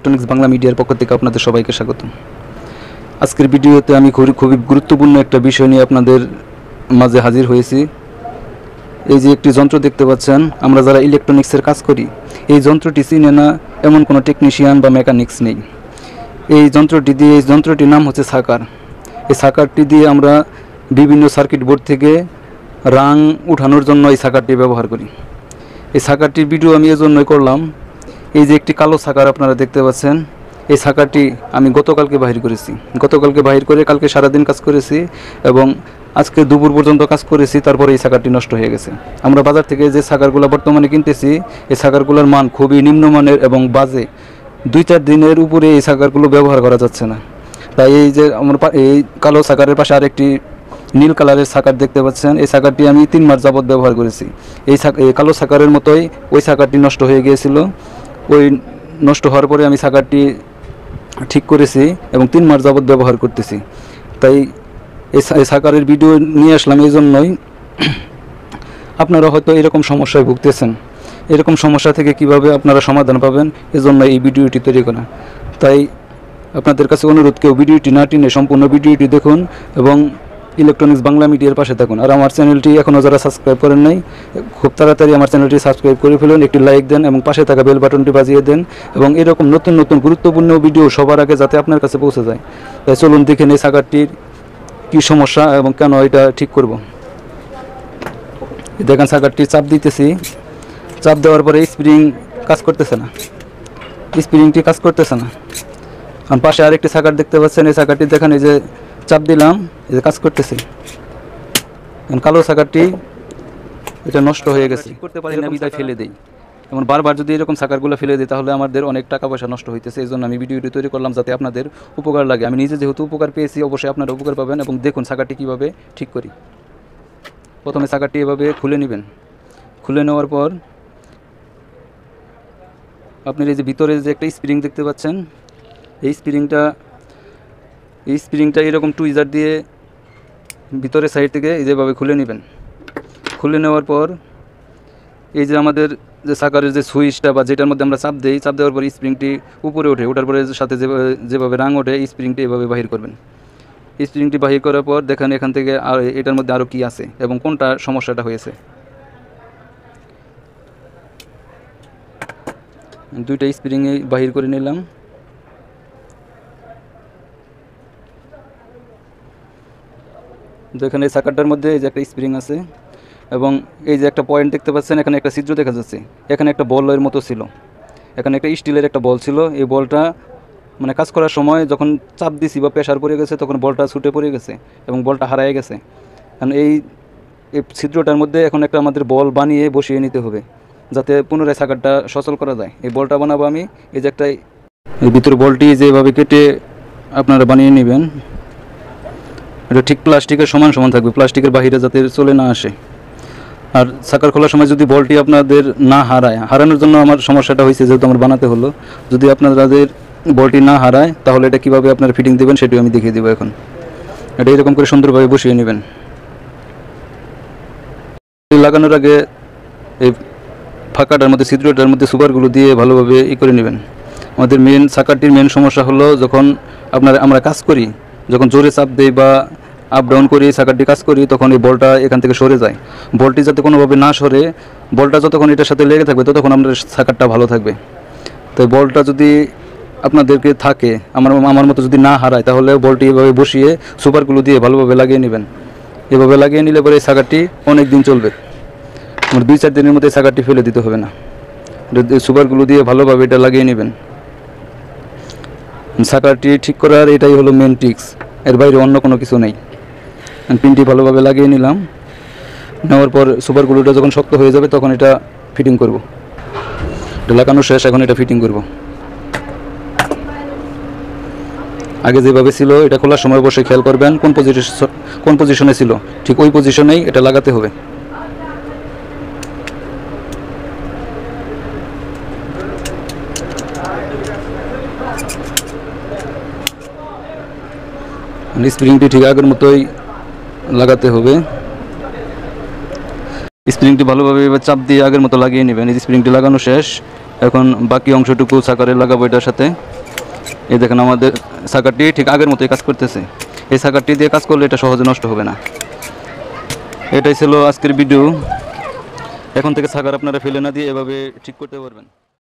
Electronics Bangla মিডিয়ার পক্ষ থেকে আপনাদের সবাইকে স্বাগত। আজকের ভিডিওতে আমি খুবই গুরুত্বপূর্ণ একটা বিষয় নিয়ে আপনাদের মাঝে হাজির হয়েছি। এই যে একটি যন্ত্র দেখতে পাচ্ছেন, আমরা যারা ইলেকট্রনিক্সের কাজ করি এই যন্ত্রটি চিনে না এমন কোনো টেকনিশিয়ান বা মেকানিক্স নেই। এই যন্ত্রটির নাম হচ্ছে সাকার। এই সাকারটি দিয়ে আমরা বিভিন্ন সার্কিট বোর্ড থেকে রাং উঠানোর জন্য এই সাকারটি ব্যবহার করি। এই সাকারটির ভিডিও আমি এজন্যই করলাম, এই যে একটি কালো সাকার আপনারা দেখতে পাচ্ছেন, এই সাকারটি আমি গতকালকে বাহির করেছি। গতকালকে বাহির করে কালকে সারাদিন কাজ করেছি এবং আজকে দুপুর পর্যন্ত কাজ করেছি, তারপরে এই সাকারটি নষ্ট হয়ে গেছে। আমরা বাজার থেকে যে সাকারগুলো বর্তমানে কিনতেছি এই সাকারগুলোর মান খুবই নিম্নমানের এবং বাজে। 2-4 দিনের উপরে এই সাকারগুলো ব্যবহার করা যাচ্ছে না। তাই এই যে আমার এই কালো সাকারের পাশে আরেকটি নীল কালারের সাকার দেখতে পাচ্ছেন, এই সাকারটি আমি 3 মাস যাবৎ ব্যবহার করেছি। এই কালো সাকারের মতোই ওই সাকারটি নষ্ট হয়ে গিয়েছিল। ওই নষ্ট হওয়ার পরে আমি সাকারটি ঠিক করেছি এবং 3 মাস যাবৎ ব্যবহার করতেছি। তাই এই সাকারের ভিডিও নিয়ে আসলাম এই জন্যই, আপনারা হয়তো এরকম সমস্যায় ভুগতেছেন। এরকম সমস্যা থেকে কিভাবে আপনারা সমাধান পাবেন এজন্য এই ভিডিওটি তৈরি করা। তাই আপনাদের কাছে অনুরোধ, কেউ ভিডিওটি না টেনে সম্পূর্ণ ভিডিওটি দেখুন এবং ইলেকট্রনিক্স বাংলা মিডিয়ার পাশে থাকুন। আর আমার চ্যানেলটি এখনও যারা সাবস্ক্রাইব করেন নাই, খুব তাড়াতাড়ি আমার চ্যানেলটি সাবস্ক্রাইব করে ফেলুন, একটি লাইক দেন এবং পাশে থাকা বেল বাটনটি বাজিয়ে দেন এবং এরকম নতুন নতুন গুরুত্বপূর্ণ ভিডিও সবার আগে যাতে আপনার কাছে পৌঁছে যায়। তাই চলুন দেখে নিই সাকারটির কী সমস্যা এবং কেন এটা ঠিক করব। দেখেন সাকারটি চাপ দিতেছি, চাপ দেওয়ার পরে স্প্রিং কাজ করতেছে না, স্প্রিংটি কাজ করতেছে না। আর পাশে আরেকটি সাকার দেখতে পাচ্ছেন, এই সাকারটি দেখেন, এই যে চাপ দিলাম, এই যে কাজ করতেছে। কালো সাকারটি এটা নষ্ট হয়ে গেছে, করতে পারি না, বিদায় ফেলে দেই। এমন বারবার যদি এরকম সাকারগুলো ফেলে দিই তাহলে আমাদের অনেক টাকা পয়সা নষ্ট হইতেছে। এই জন্য আমি ভিডিওটি তৈরি করলাম যাতে আপনাদের উপকার লাগে। আমি নিজে যেহেতু উপকার পেয়েছি, অবশ্যই আপনারা উপকার পাবেন। এবং দেখুন সাকারটি কীভাবে ঠিক করি। প্রথমে সাকারটি এভাবে খুলে নেবেন। খুলে নেওয়ার পর আপনার এই যে ভিতরে যে একটা স্প্রিং দেখতে পাচ্ছেন, এই স্প্রিংটা এরকম টুইজার দিয়ে ভিতরের সাইড থেকে যেভাবে খুলে নেবেন। খুলে নেওয়ার পর এই যে আমাদের যে সাকারের যে সুইচটা বা যেটার মধ্যে আমরা চাপ দিই, চাপ দেওয়ার পর স্প্রিংটি উপরে ওঠে, ওঠার পরে সাথে যেভাবে রাং ওঠে এই স্প্রিংটি এভাবে বাহির করবেন। স্প্রিংটি বাহির করার পর দেখেন এখান থেকে আর এটার মধ্যে আরও কী আছে এবং কোনটা সমস্যাটা হয়েছে। দুইটা স্প্রিংয়ে বাহির করে নিলাম। তো এখানে সাকারটার মধ্যে এই যে একটা স্প্রিং আছে এবং এই যে একটা পয়েন্ট দেখতে পাচ্ছেন, এখানে একটা ছিদ্র দেখা যাচ্ছে। এখানে একটা বলের মতো ছিল, এখানে একটা স্টিলের একটা বল ছিল। এই বলটা মানে কাজ করার সময় যখন চাপ দিছি বা প্রেশার পড়ে গেছে তখন বলটা ছুটে পড়ে গেছে এবং বলটা হারিয়ে গেছে। কারণ এই ছিদ্রটার মধ্যে এখন একটা আমাদের বল বানিয়ে বসিয়ে নিতে হবে যাতে পুনরায় সাকারটা সচল করা যায়। এই বলটা বানাবো আমি। এই যে একটা এই ভিতরে বলটি যেভাবে কেটে আপনারা বানিয়ে নেবেন, এটা ঠিক প্লাস্টিকের সমান সমান থাকবে, প্লাস্টিকের বাহিরে যাতে চলে না আসে। আর সাকার খোলার সময় যদি বলটি আপনাদের না হারানোর জন্য আমার সমস্যাটা হয়েছে যেহেতু আমার বানাতে হলো। যদি আপনাদের বলটি না হারায় তাহলে এটা কীভাবে আপনারা ফিটিং দেবেন সেটিও আমি দেখিয়ে দেবো। এখন এটা এরকম করে সুন্দরভাবে বসিয়ে নেবেন। লাগানোর আগে এই ফাঁকাটার মধ্যে ছিদ্রটার মধ্যে সুপারগুলো দিয়ে ভালোভাবে করে নেবেন। আমাদের সাকারটির মেন সমস্যা হলো যখন আমরা কাজ করি, যখন জোরে চাপ দেই বা আপ ডাউন করি সাকারটি কাজ করি, তখন এই বলটা এখান থেকে সরে যায়। বলটি যাতে কোনোভাবে না সরে, বলটা যতক্ষণ এটার সাথে লেগে থাকবে ততক্ষণ আমাদের সাকারটা ভালো থাকবে। তাই বলটা যদি আপনাদেরকে থাকে, আমার মতো যদি না হারায়, তাহলে বলটি এভাবে বসিয়ে সুপারগুলো দিয়ে ভালোভাবে লাগিয়ে নেবেন। এভাবে লাগিয়ে নিলে পরে এই সাকারটি অনেক দিন চলবে। আমার 2-4 দিনের মধ্যে সাকারটি ফেলে দিতে হবে না। সুপারগুলো দিয়ে ভালোভাবে এটা লাগিয়ে নেবেন। সাকারটি ঠিক করার এটাই হলো মেন ট্রিক্স, এর বাইরে অন্য কোনো কিছু নেই। পিনটি ভালোভাবে লাগিয়ে নিলাম। নেওয়ার পর সুপারগুলোটা যখন শক্ত হয়ে যাবে তখন এটা ফিটিং করব। এটা লাগানো শেষ, এখন এটা ফিটিং করব। আগে যেভাবে ছিল এটা খোলার সময় অবশ্যই খেয়াল করবেন কোন পজিশনে ছিল, ঠিক ওই পজিশনেই এটা লাগাতে হবে। স্প্রিংটি ঠিক আগের মতোই লাগাতে হবে। স্প্রিংটি ভালোভাবে এবার চাপ দিয়ে আগের মতো লাগিয়ে নেবেন। এই স্প্রিংটি লাগানো শেষ, এখন বাকি অংশটুকু সাকারে লাগাবো এটার সাথে। এই দেখেন আমাদের সাকারটি ঠিক আগের মতোই কাজ করতেছে। এই সাকারটি দিয়ে কাজ করলে এটা সহজে নষ্ট হবে না। এটাই ছিল আজকের ভিডিও। এখন থেকে সাকার আপনারা ফেলে না দিয়ে এভাবে ঠিক করতে পারবেন।